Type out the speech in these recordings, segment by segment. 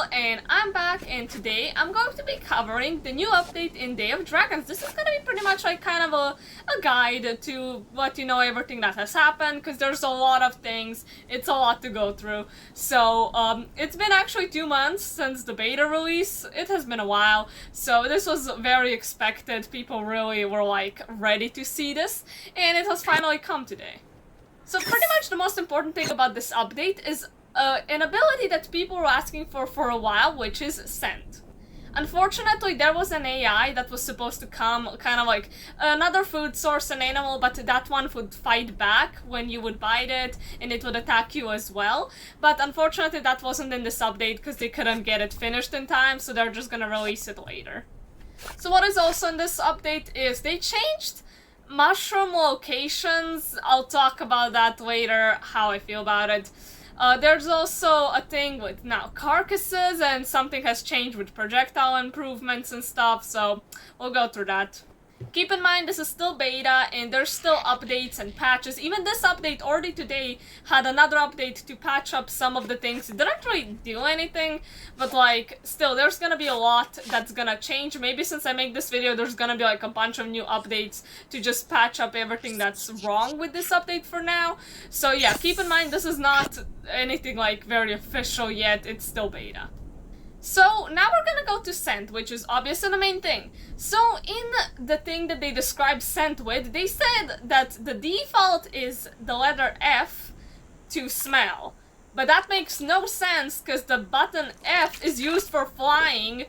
Shadowscale, and I'm back, and today I'm going to be covering the new update in Day of Dragons. This is gonna be pretty much like kind of a guide to let you know everything that has happened, because there's a lot of things, it's a lot to go through. So, it's been actually 2 months since the beta release. It has been a while, so this was very expected. People really were like ready to see this, and it has finally come today. So pretty much the most important thing about this update is an ability that people were asking for a while, which is Scent. Unfortunately, there was an AI that was supposed to come, kind of like another food source, an animal, but that one would fight back when you would bite it, and it would attack you as well. But unfortunately, that wasn't in this update because they couldn't get it finished in time, so they're just gonna release it later. So what is also in this update is they changed mushroom locations. I'll talk about that later, how I feel about it. There's also a thing with now carcasses, and something has changed with projectile improvements and stuff, so we'll go through that. Keep in mind, this is still beta, and there's still updates and patches. Even this update already today had another update to patch up some of the things. It didn't really do anything, but like, still, there's gonna be a lot that's gonna change. Maybe since I make this video, there's gonna be like a bunch of new updates to just patch up everything that's wrong with this update for now. So yeah, keep in mind, this is not anything like very official yet, it's still beta. So now we're gonna go to Scent, which is obviously the main thing. So in the thing that they describe Scent with, they said that the default is the letter F to smell. But that makes no sense because the button F is used for flying.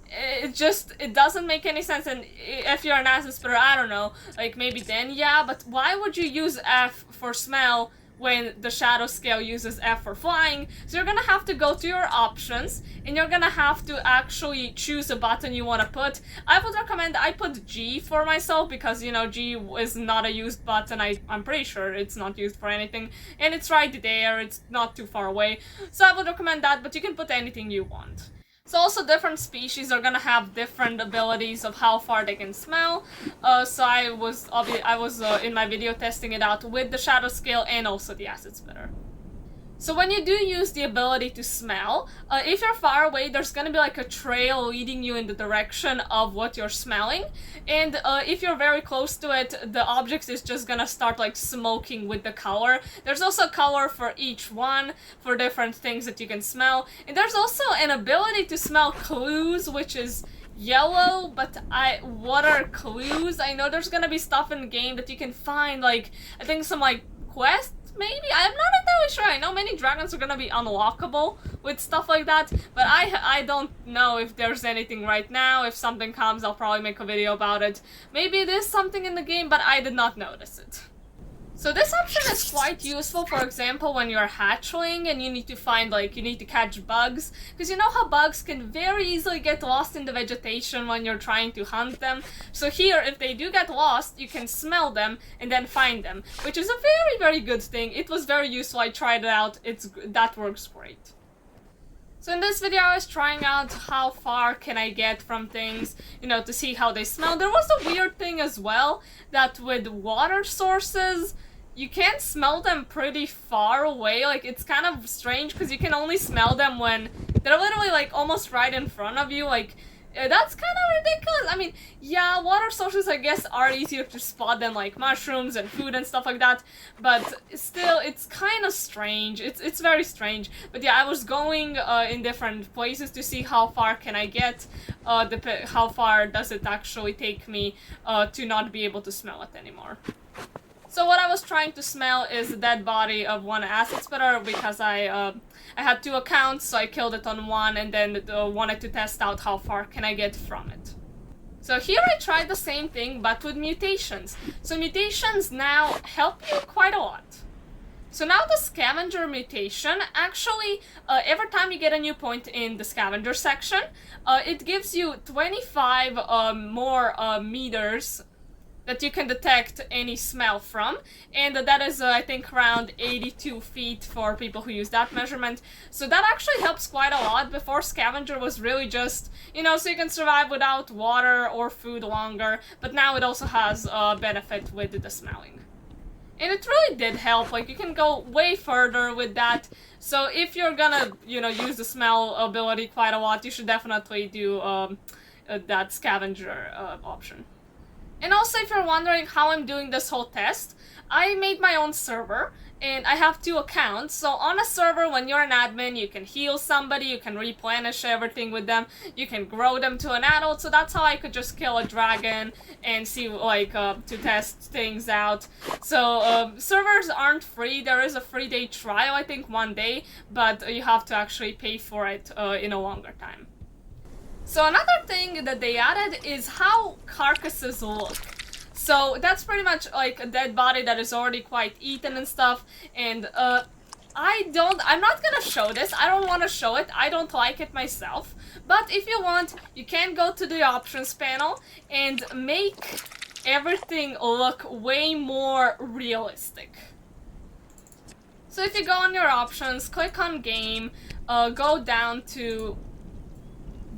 It doesn't make any sense. And if you're an Acid Spitter, I don't know, like maybe then yeah, but why would you use F for smell when the Shadowscale uses F for flying? So you're gonna have to go to your options, and you're gonna have to actually choose a button you want to put. I would recommend I put G for myself, because, you know, G is not a used button. I'm pretty sure it's not used for anything, and it's right there, it's not too far away. So I would recommend that, but you can put anything you want. So also different species are gonna have different abilities of how far they can smell. So I was in my video testing it out with the Shadowscale and also the Acid Spitter. So when you do use the ability to smell, if you're far away, there's gonna be like a trail leading you in the direction of what you're smelling. And if you're very close to it, the object is just gonna start like smoking with the color. There's also a color for each one, for different things that you can smell. And there's also an ability to smell clues, which is yellow, but what are clues? I know there's gonna be stuff in the game that you can find, like, I think some like quests, maybe? I'm not entirely sure. I know many dragons are gonna be unlockable with stuff like that, but I don't know if there's anything right now. If something comes, I'll probably make a video about it. Maybe it is something in the game, but I did not notice it. So this option is quite useful, for example, when you're hatchling and you need to find, like, you need to catch bugs, because you know how bugs can very easily get lost in the vegetation when you're trying to hunt them. So here, if they do get lost, you can smell them and then find them, which is a very, very good thing. It was very useful. I tried it out. That works great. So in this video, I was trying out how far can I get from things, you know, to see how they smell. There was a weird thing as well, that with water sources, you can't smell them pretty far away. Like, it's kind of strange because you can only smell them when they're literally like almost right in front of you. Like, that's kind of ridiculous. I mean, yeah, water sources I guess are easier to spot than like mushrooms and food and stuff like that, but still, it's kind of strange. It's very strange. But yeah, I was going in different places to see how far can I get, how far does it actually take me to not be able to smell it anymore. So what I was trying to smell is the dead body of one Acid Spitter, because I had 2 accounts, so I killed it on one, and then wanted to test out how far can I get from it. So here I tried the same thing, but with mutations. So mutations now help you quite a lot. So now the Scavenger mutation, actually, every time you get a new point in the Scavenger section, it gives you 25 more meters that you can detect any smell from, and that is I think around 82 feet for people who use that measurement. So that actually helps quite a lot. Before, Scavenger was really just, you know, so you can survive without water or food longer, but now it also has a benefit with the smelling. And it really did help, like you can go way further with that. So if you're gonna, use the smell ability quite a lot, you should definitely do that scavenger option. And also, if you're wondering how I'm doing this whole test, I made my own server, and I have 2 accounts. So on a server, when you're an admin, you can heal somebody, you can replenish everything with them, you can grow them to an adult. So that's how I could just kill a dragon and see, to test things out. So servers aren't free. There is a free day trial, I think 1 day, but you have to actually pay for it in a longer time. So another thing that they added is how carcasses look. So that's pretty much like a dead body that is already quite eaten and stuff, and I'm not gonna show this, I don't want to show it, I don't like it myself, but if you want, you can go to the options panel and make everything look way more realistic. So if you go on your options, click on game, go down to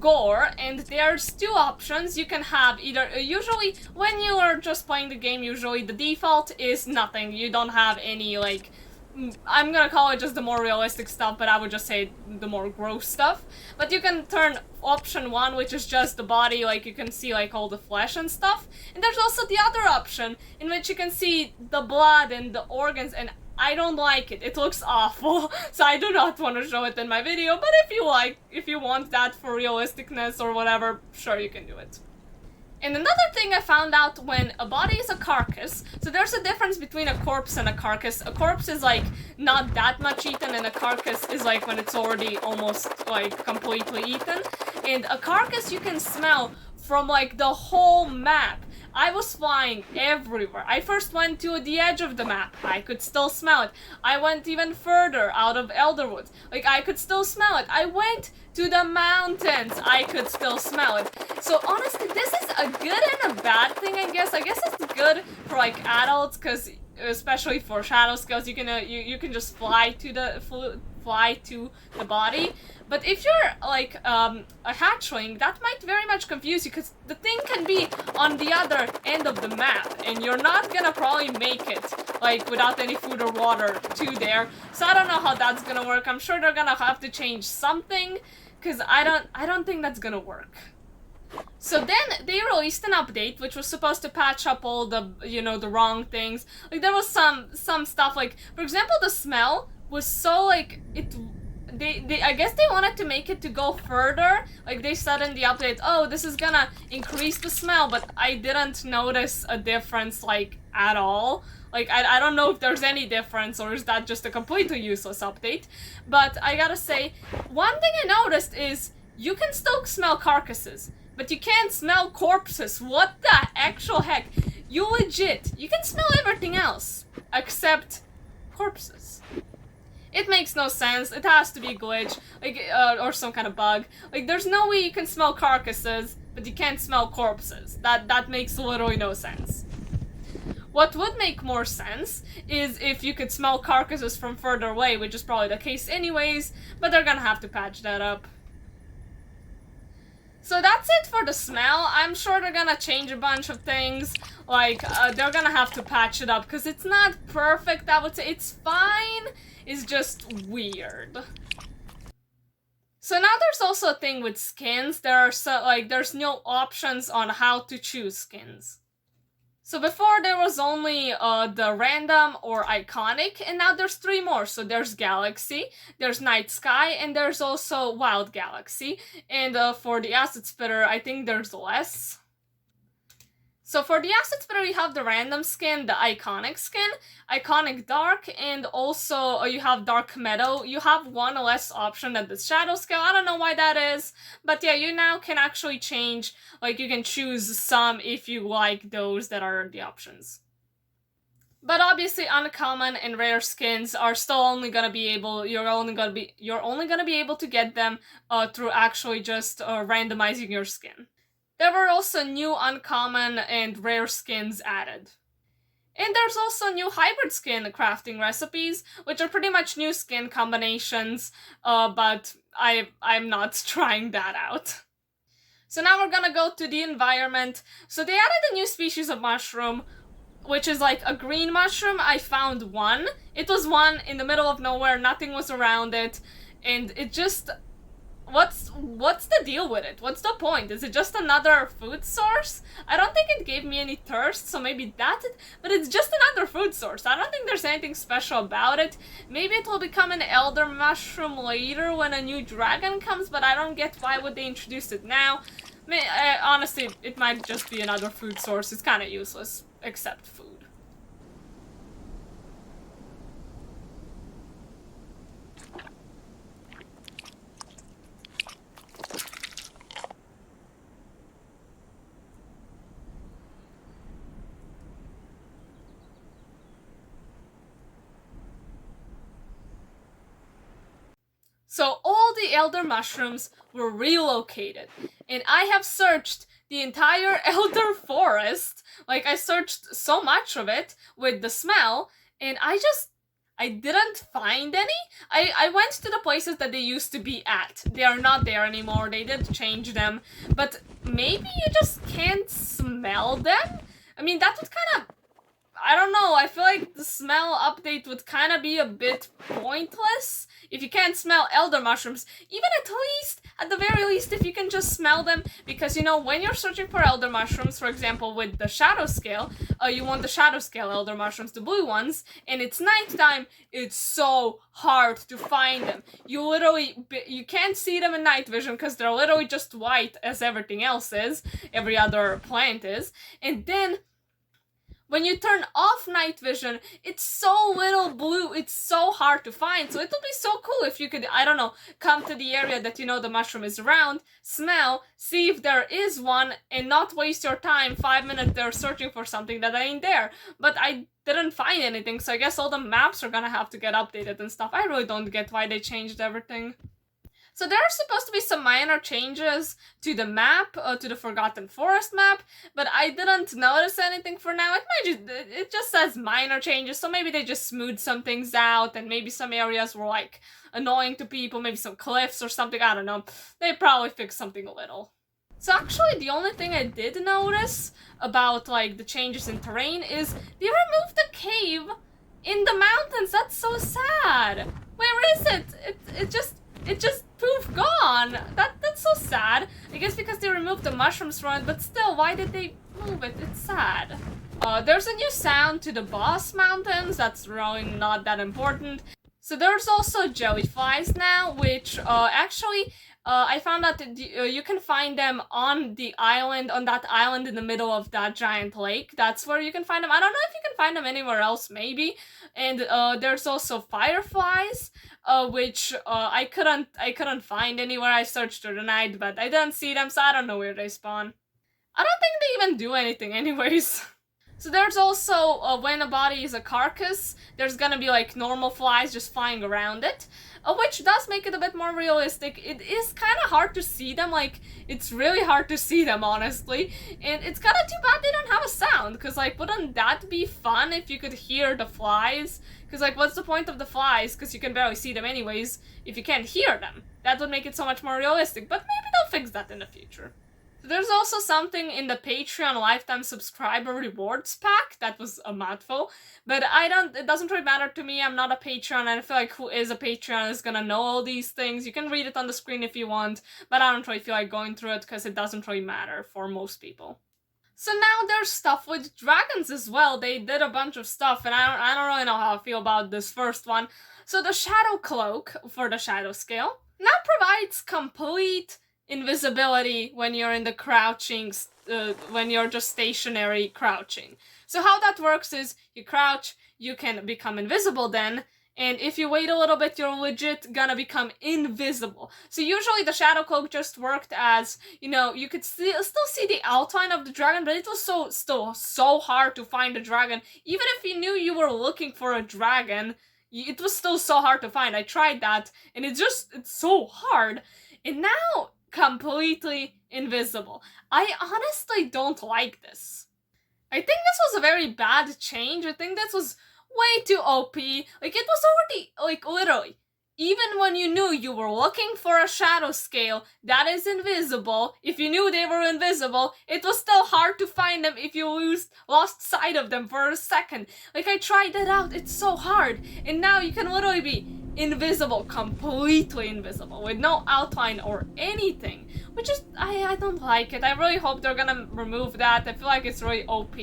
gore, and there's 2 options. You can have either, usually when you are just playing the game, usually the default is nothing. You don't have any, like, I'm gonna call it just the more realistic stuff, but I would just say the more gross stuff. But you can turn option 1, which is just the body, like you can see like all the flesh and stuff. And there's also the other option, in which you can see the blood and the organs, and I don't like it. It looks awful, so I do not want to show it in my video, but if you want that for realisticness or whatever, sure, you can do it. And another thing I found out, when a body is a carcass, so there's a difference between a corpse and a carcass. A corpse is like not that much eaten, and a carcass is like when it's already almost like completely eaten. And a carcass you can smell from like the whole map. I was flying everywhere. I first went to the edge of the map. I could still smell it. I went even further out of Elderwood. Like, I could still smell it. I went to the mountains. I could still smell it. So honestly, this is a good and a bad thing, I guess. I guess it's good for like adults, because especially for shadow scales, you can you can just fly to the body. But if you're like a hatchling, that might very much confuse you, because the thing can be on the other end of the map, and you're not gonna probably make it like without any food or water to there. So I don't know how that's gonna work. I'm sure they're gonna have to change something, because I don't think that's gonna work. So then they released an update which was supposed to patch up all the, the wrong things. Like, there was some stuff, like, for example, the smell was so, like, I guess they wanted to make it to go further. Like, they said in the update, oh, this is gonna increase the smell, but I didn't notice a difference, like, at all. Like, I don't know if there's any difference, or is that just a completely useless update. But I gotta say, one thing I noticed is you can still smell carcasses, but you can't smell corpses. What the actual heck? You can smell everything else, except corpses. It makes no sense. It has to be a glitch, like, or some kind of bug. Like, there's no way you can smell carcasses, but you can't smell corpses. That makes literally no sense. What would make more sense is if you could smell carcasses from further away, which is probably the case anyways, but they're gonna have to patch that up. So that's it for the smell. I'm sure they're gonna change a bunch of things. Like, they're gonna have to patch it up, because it's not perfect, I would say. It's fine, it's just weird. So now there's also a thing with skins. There's no options on how to choose skins. So before there was only the random or iconic, and now there's 3 more. So there's Galaxy, there's Night Sky, and there's also Wild Galaxy. And for the Acid Spitter, I think there's less. So for the Acid Spitter, you have the random skin, the iconic skin, iconic dark, and also you have dark meadow. You have 1 less option than the shadow scale. I don't know why that is, but yeah, you now can actually change, like, you can choose some if you like those that are the options. But obviously, uncommon and rare skins are still only gonna be able, you're only gonna be able to get them through actually just randomizing your skin. There were also new uncommon and rare skins added. And there's also new hybrid skin crafting recipes, which are pretty much new skin combinations, but I'm not trying that out. So now we're gonna go to the environment. So they added a new species of mushroom. which is like a green mushroom. I found one. It was one in the middle of nowhere, nothing was around it, and it just... What's the deal with it? What's the point? Is it just another food source? I don't think it gave me any thirst, so maybe that's it, but it's just another food source. I don't think there's anything special about it. Maybe it will become an elder mushroom later when a new dragon comes, but I don't get why would they introduce it now. Honestly, it might just be another food source. It's kind of useless, except food. So all the elder mushrooms were relocated, and I have searched the entire elder forest. Like, I searched so much of it with the smell, and I didn't find any. I went to the places that they used to be at. They are not there anymore, they did change them, but maybe you just can't smell them? I mean, that would kind of... I don't know, I feel like the smell update would kind of be a bit pointless if you can't smell elder mushrooms. Even at the very least, if you can just smell them, because, you know, when you're searching for elder mushrooms, for example, with the shadow scale, you want the shadow scale elder mushrooms, the blue ones, and it's nighttime, it's so hard to find them. You can't see them in night vision because they're literally just white as everything else is, every other plant is, and then when you turn off night vision, it's so little blue, it's so hard to find. So it would be so cool if you could, I don't know, come to the area that you know the mushroom is around, smell, see if there is one, and not waste your time 5 minutes there searching for something that ain't there. But I didn't find anything, so I guess all the maps are gonna have to get updated and stuff. I really don't get why they changed everything. So there are supposed to be some minor changes to the map, to the Forgotten Forest map, but I didn't notice anything for now. It just says minor changes, so maybe they just smoothed some things out, and maybe some areas were like annoying to people, maybe some cliffs or something, I don't know. They probably fixed something a little. So actually, the only thing I did notice about like the changes in terrain is they removed the cave in the mountains. That's so sad. Where is it? It just poof gone. That's so sad. I guess because they removed the mushrooms from it, but still, why did they move it? It's sad. There's a new sound to the boss mountains. That's really not that important. So there's also jellyflies now, which actually I found out that you can find them on the island, on that island in the middle of that giant lake. That's where you can find them. I don't know if you can find them anywhere else, maybe. And there's also fireflies, which I couldn't find anywhere. I searched through the night, but I didn't see them, so I don't know where they spawn. I don't think they even do anything anyways. So there's also, when a body is a carcass, there's gonna be like normal flies just flying around it, which does make it a bit more realistic. It is kind of hard to see them, like, it's really hard to see them, honestly, and it's kind of too bad they don't have a sound, because, like, wouldn't that be fun if you could hear the flies? Because, like, what's the point of the flies, because you can barely see them anyways, if you can't hear them? That would make it so much more realistic, but maybe they'll fix that in the future. There's also something in the Patreon lifetime subscriber rewards pack that was a mouthful, but it doesn't really matter to me. I'm not a Patreon, and I feel like who is a Patreon is gonna know all these things. You can read it on the screen if you want, but I don't really feel like going through it because it doesn't really matter for most people. So now there's stuff with dragons as well. They did a bunch of stuff, and I don't really know how I feel about this first one. So the Shadow Cloak for the Shadow Scale now provides complete invisibility when you're in the crouching, when you're just stationary crouching. So how that works is you crouch, you can become invisible then, and if you wait a little bit, you're legit gonna become invisible. So usually the Shadow Cloak just worked as, you know, you could still see the outline of the dragon, but it was still so hard to find a dragon. Even if you knew you were looking for a dragon, it was still so hard to find. I tried that, and it's so hard. And now, completely invisible. I honestly don't like this. I think this was a very bad change. I think this was way too OP. Like, it was already, like, literally, even when you knew you were looking for a shadow scale that is invisible, if you knew they were invisible, it was still hard to find them if you lost sight of them for a second. Like, I tried that out, it's so hard. And now you can literally be invisible, completely invisible, with no outline or anything. Which is, I don't like it. I really hope they're gonna remove that. I feel like it's really OP.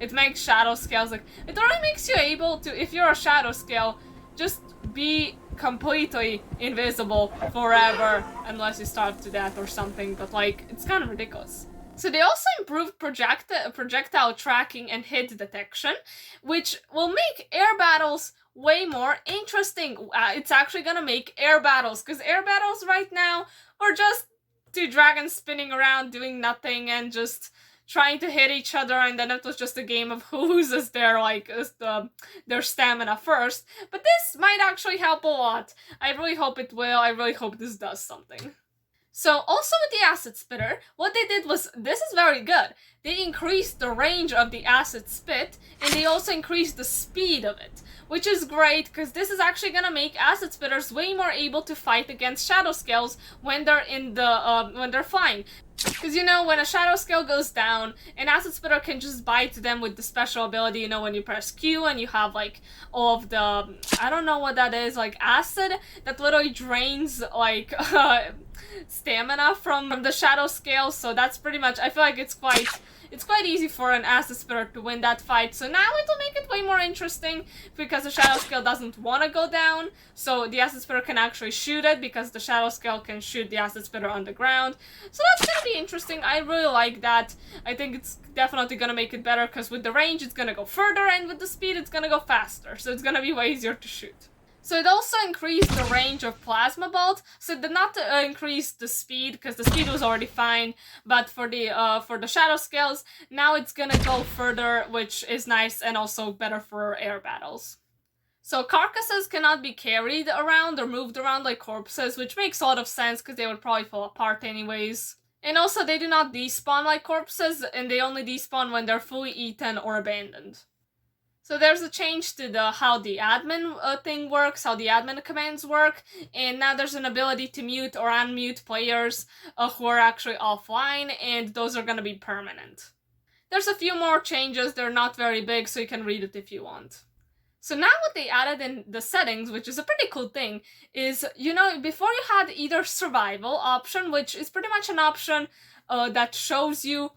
It makes shadow scales, like, it really makes you able to, if you're a shadow scale, just be completely invisible forever unless you starve to death or something, but like, it's kind of ridiculous. So they also improved projectile tracking and hit detection, which will make air battles way more interesting. It's actually gonna make air battles, because air battles right now are just two dragons spinning around doing nothing and just trying to hit each other, and then it was just a game of who loses their their stamina first. But this might actually help a lot. I really hope it will. I really hope this does something. So also with the acid spitter, what they did was, this is very good. They increased the range of the acid spit, and they also increased the speed of it, which is great because this is actually gonna make acid spitters way more able to fight against shadow scales when they're in the when they're flying. Because, you know, when a shadow scale goes down, an acid spitter can just bite them with the special ability, you know, when you press Q and you have, like, all of the, I don't know what that is, like, acid that literally drains, like, stamina from the shadow scale. So that's pretty much, I feel like it's quite easy for an acid spitter to win that fight. So now it'll make it way more interesting because the shadow scale doesn't want to go down. So the acid spitter can actually shoot it because the shadow scale can shoot the acid spitter on the ground. So that's gonna be interesting. I really like that. I think it's definitely gonna make it better because with the range it's gonna go further, and with the speed it's gonna go faster. So it's gonna be way easier to shoot. So it also increased the range of Plasma Bolt, so it did not increase the speed, because the speed was already fine, but for the shadow scales, now it's gonna go further, which is nice and also better for air battles. So carcasses cannot be carried around or moved around like corpses, which makes a lot of sense because they would probably fall apart anyways. And also they do not despawn like corpses, and they only despawn when they're fully eaten or abandoned. So there's a change to how the admin thing works, how the admin commands work, and now there's an ability to mute or unmute players who are actually offline, and those are going to be permanent. There's a few more changes, they're not very big, so you can read it if you want. So now what they added in the settings, which is a pretty cool thing, is, you know, before you had either survival option, which is pretty much an option that shows you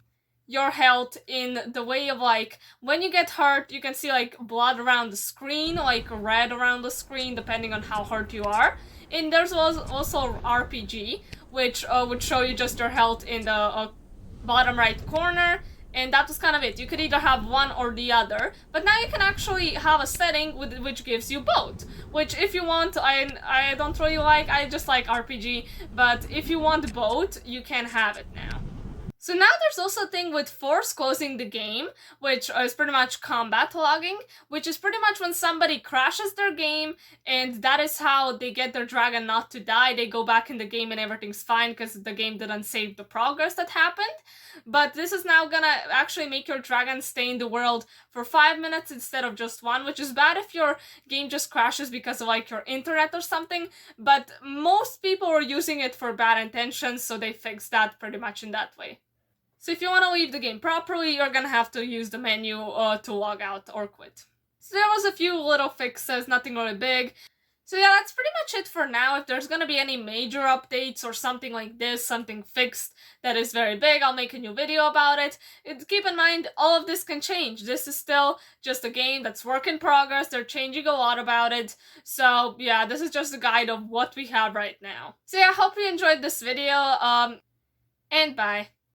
your health in the way of, like, when you get hurt, you can see, like, blood around the screen, like red around the screen, depending on how hurt you are. And there's also RPG, which would show you just your health in the bottom right corner, and that was kind of it. You could either have one or the other, but now you can actually have a setting which gives you both, which if you want, I don't really like, I just like RPG, but if you want both, you can have it now. So now there's also a thing with force closing the game, which is pretty much combat logging, which is pretty much when somebody crashes their game, and that is how they get their dragon not to die. They go back in the game and everything's fine because the game didn't save the progress that happened. But this is now gonna actually make your dragon stay in the world for 5 minutes instead of just 1, which is bad if your game just crashes because of, like, your internet or something, but most people are using it for bad intentions, so they fixed that pretty much in that way. So if you want to leave the game properly, you're gonna have to use the menu to log out or quit. So there was a few little fixes, nothing really big. So yeah, that's pretty much it for now. If there's gonna be any major updates or something like this, something fixed that is very big, I'll make a new video about it. Keep in mind, all of this can change. This is still just a game that's work in progress. They're changing a lot about it. So yeah, this is just a guide of what we have right now. So yeah, I hope you enjoyed this video, and bye.